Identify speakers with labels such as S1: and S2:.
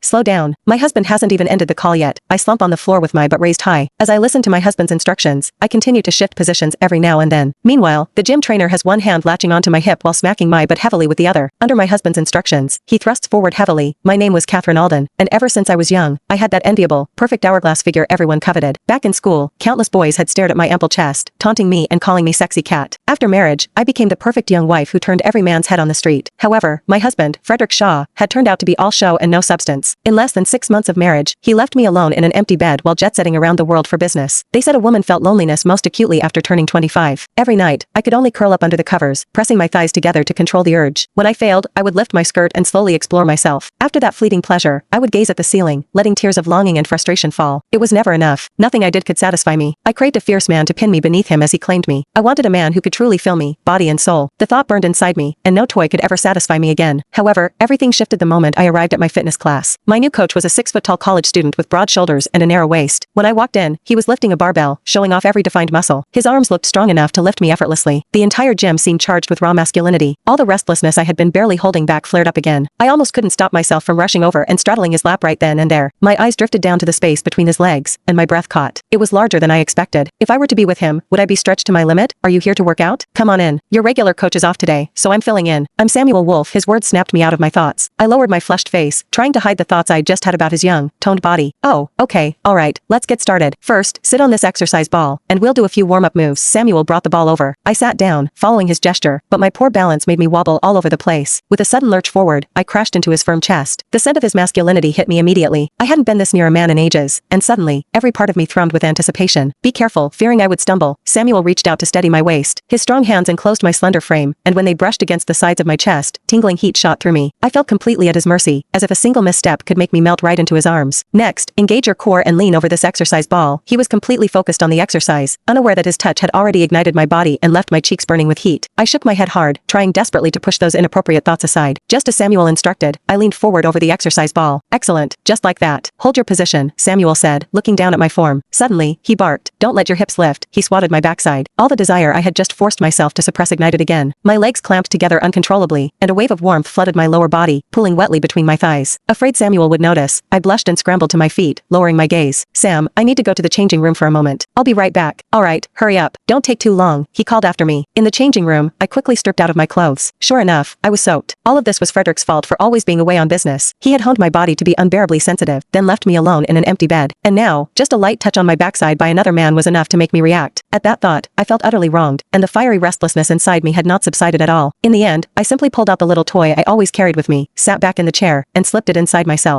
S1: Slow down. My husband hasn't even ended the call yet. I slump on the floor with my butt raised high. As I listen to my husband's instructions, I continue to shift positions every now and then. Meanwhile, the gym trainer has one hand latching onto my hip while smacking my butt heavily with the other. Under my husband's instructions, he thrusts forward heavily. My name was Catherine Alden, and ever since I was young, I had that enviable, perfect hourglass figure everyone coveted. Back in school, countless boys had stared at my ample chest, taunting me and calling me sexy cat. After marriage, I became the perfect young wife who turned every man's head on the street. However, my husband, Frederick Shaw, had turned out to be all show and no substance. In less than 6 months of marriage, he left me alone in an empty bed while jet-setting around the world for business. They said a woman felt loneliness most acutely after turning 25. Every night, I could only curl up under the covers, pressing my thighs together to control the urge. When I failed, I would lift my skirt and slowly explore myself. After that fleeting pleasure, I would gaze at the ceiling, letting tears of longing and frustration fall. It was never enough. Nothing I did could satisfy me. I craved a fierce man to pin me beneath him as he claimed me. I wanted a man who could truly fill me, body and soul. The thought burned inside me, and no toy could ever satisfy me again. However, everything shifted the moment I arrived at my fitness class. My new coach was a 6-foot-tall college student with broad shoulders and a narrow waist. When I walked in, he was lifting a barbell, showing off every defined muscle. His arms looked strong enough to lift me effortlessly. The entire gym seemed charged with raw masculinity. All the restlessness I had been barely holding back flared up again. I almost couldn't stop myself from rushing over and straddling his lap right then and there. My eyes drifted down to the space between his legs, and my breath caught. It was larger than I expected. If I were to be with him, would I be stretched to my limit? Are you here to work out? Come on in. Your regular coach is off today, so I'm filling in. I'm Samuel Wolf. His words snapped me out of my thoughts. I lowered my flushed face, trying to hide the thoughts I just had about his young, toned body. Oh, okay, alright, let's get started. First, sit on this exercise ball, and we'll do a few warm-up moves. Samuel brought the ball over. I sat down, following his gesture, but my poor balance made me wobble all over the place. With a sudden lurch forward, I crashed into his firm chest. The scent of his masculinity hit me immediately. I hadn't been this near a man in ages, and suddenly, every part of me thrummed with anticipation. Be careful, fearing I would stumble. Samuel reached out to steady my waist. His strong hands enclosed my slender frame, and when they brushed against the sides of my chest, tingling heat shot through me. I felt completely at his mercy, as if a single misstep could make me melt right into his arms. Next, engage your core and lean over this exercise ball. He was completely focused on the exercise, unaware that his touch had already ignited my body and left my cheeks burning with heat. I shook my head hard, trying desperately to push those inappropriate thoughts aside. Just as Samuel instructed, I leaned forward over the exercise ball. Excellent, just like that. Hold your position, Samuel said, looking down at my form. Suddenly, he barked. Don't let your hips lift. He swatted my backside. All the desire I had just forced myself to suppress ignited again. My legs clamped together uncontrollably, and a wave of warmth flooded my lower body, pulling wetly between my thighs. Afraid Samuel would notice, I blushed and scrambled to my feet, lowering my gaze. Sam, I need to go to the changing room for a moment. I'll be right back. Alright, hurry up. Don't take too long, he called after me. In the changing room, I quickly stripped out of my clothes. Sure enough, I was soaked. All of this was Frederick's fault for always being away on business. He had honed my body to be unbearably sensitive, then left me alone in an empty bed. And now, just a light touch on my backside by another man was enough to make me react. At that thought, I felt utterly wronged, and the fiery restlessness inside me had not subsided at all. In the end, I simply pulled out the little toy I always carried with me, sat back in the chair, and slipped it inside myself.